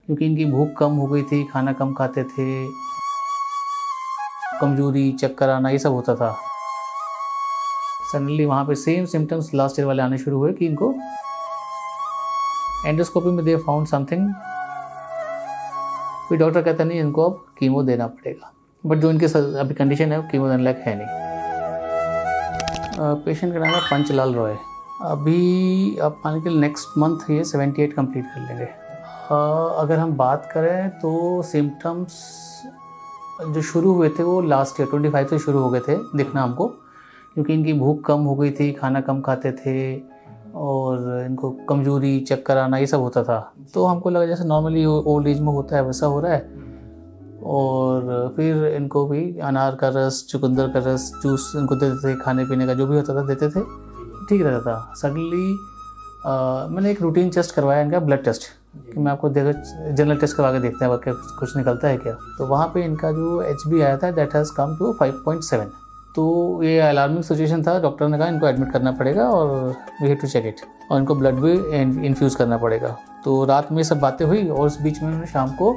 क्योंकि इनकी भूख कम हो गई थी, खाना कम खाते थे, कमजोरी, चक्कर आना, ये सब होता था। सडनली वहाँ पे सेम सिम्टम्स लास्ट ईयर वाले आने शुरू हुए कि इनको एंडोस्कोपी में दे फाउंड समथिंग। फिर डॉक्टर कहता नहीं, इनको अब कीमो देना पड़ेगा, बट जो इनके अभी कंडीशन है वो कीमो देने लायक है नहीं। पेशेंट का नाम है पंचलाल रॉय। अभी आप मान के नेक्स्ट मंथ ये 78 कंप्लीट कर लेंगे। अगर हम बात करें तो सिम्टम्स जो शुरू हुए थे वो लास्ट ईयर 25 से शुरू हो गए थे दिखना हमको, क्योंकि इनकी भूख कम हो गई थी, खाना कम खाते थे और इनको कमजोरी, चक्कर आना, ये सब होता था। तो हमको लगा जैसे नॉर्मली ओल्ड एज में होता है वैसा हो रहा है। और फिर इनको भी अनार का रस, चुकंदर का रस, जूस इनको देते थे, खाने पीने का जो भी होता था देते थे, ठीक रहता था। सडनली मैंने एक रूटीन टेस्ट करवाया इनका, ब्लड टेस्ट, कि मैं आपको जनरल टेस्ट करवा के देखते हैं क्या कुछ निकलता है क्या। तो वहाँ पे इनका जो HB आया था दैट हैज़ कम टू 5.7। तो ये अलार्मिंग सिचुएशन था। डॉक्टर ने कहा इनको एडमिट करना पड़ेगा और we have to check it, और इनको ब्लड भी इन्फ्यूज़ करना पड़ेगा। तो रात में सब बातें हुई और उस बीच में उन्होंने शाम को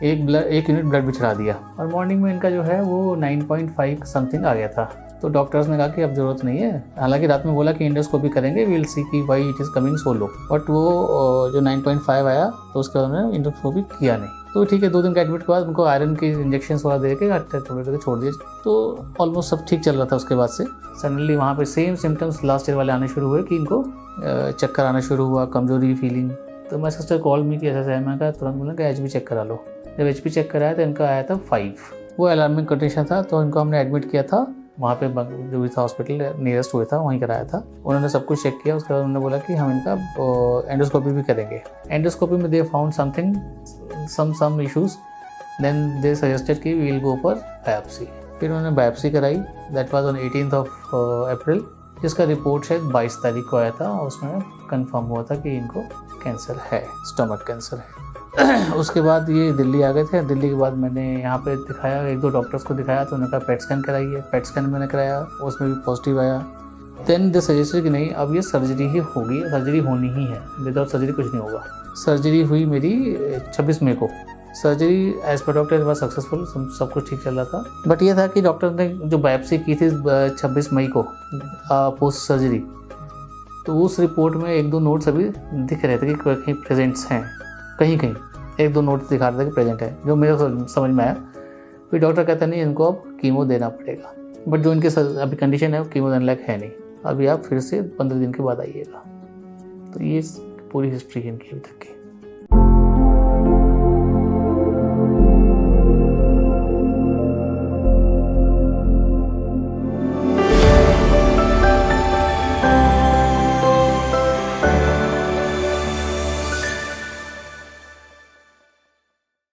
एक यूनिट ब्लड भी चढ़ा दिया, और मॉर्निंग में इनका जो है वो 9.5 समथिंग आ गया था। तो डॉक्टर्स ने कहा कि अब ज़रूरत नहीं है। हालांकि रात में बोला कि एंडोस्कोपी करेंगे, वी विल सी कि why it is coming so low, but वो जो 9.5 आया तो उसके बाद उन्होंने एंडोस्कोपी किया नहीं। तो ठीक है, 2 दिन का एडमिट के बाद उनको आयरन के इंजेक्शन वाला दे के थोड़े छोड़ दिए। तो ऑलमोस्ट सब ठीक चल रहा था। उसके बाद से सडनली वहाँ पे सेम सिम्टम्स लास्ट ईयर वाले आने शुरू हुए कि इनको चक्कर आना शुरू हुआ, कमजोरी फीलिंग। तो मैं सिस्टर कॉल मी कि ऐसा है। मैं कहा तुरंत बोला कि HB चेक करा लो। जब HB चेक कराया तो इनका आया था 5। वो अलार्मिंग कंडीशन था। तो इनको हमने एडमिट किया था वहाँ पे, जो भी था हॉस्पिटल नियरेस्ट हुआ था वहीं कराया था। उन्होंने सब कुछ चेक किया। उसके बाद उन्होंने बोला कि हम इनका एंडोस्कोपी भी करेंगे। एंडोस्कोपी में they found something, some issues, then they suggested कि we will go for biopsy. फिर उन्होंने बायोप्सी कराई, दैट वाज ऑन 18 अप्रैल, जिसका रिपोर्ट शायद 22 तारीख को आया था। उसमें कंफर्म हुआ था कि इनको कैंसर है, स्टमक कैंसर है। उसके बाद ये दिल्ली आ गए थे। दिल्ली के बाद मैंने यहाँ पे दिखाया, 1-2 डॉक्टर्स को दिखाया, तो उन्होंने कहा पेट स्कैन कराइए। पेट स्कैन मैंने कराया, उसमें भी पॉजिटिव आया। देन दे सजेस्टेड कि नहीं, अब ये सर्जरी ही होगी, सर्जरी होनी ही है, विदाउट सर्जरी कुछ नहीं होगा। सर्जरी हुई मेरी 26 मई को। Surgery as per doctor was successful, सब कुछ ठीक चल रहा था। बट ये था कि डॉक्टर ने जो बायोप्सी की थी 26 मई को पोस्ट सर्जरी, तो उस रिपोर्ट में 1-2 नोट्स अभी दिख रहे थे कि कहीं प्रेजेंट्स हैं, कहीं 1-2 नोट्स दिखा रहे थे कि प्रेजेंट है, जो मेरे समझ में आया। फिर डॉक्टर कहता नहीं, इनको अब कीमो देना पड़ेगा, बट जो इनके अभी कंडीशन है वो कीमो देने लायक है नहीं। अभी आप फिर से 15 दिन के बाद आइएगा। तो ये पूरी हिस्ट्री है इनकी अभी तक की।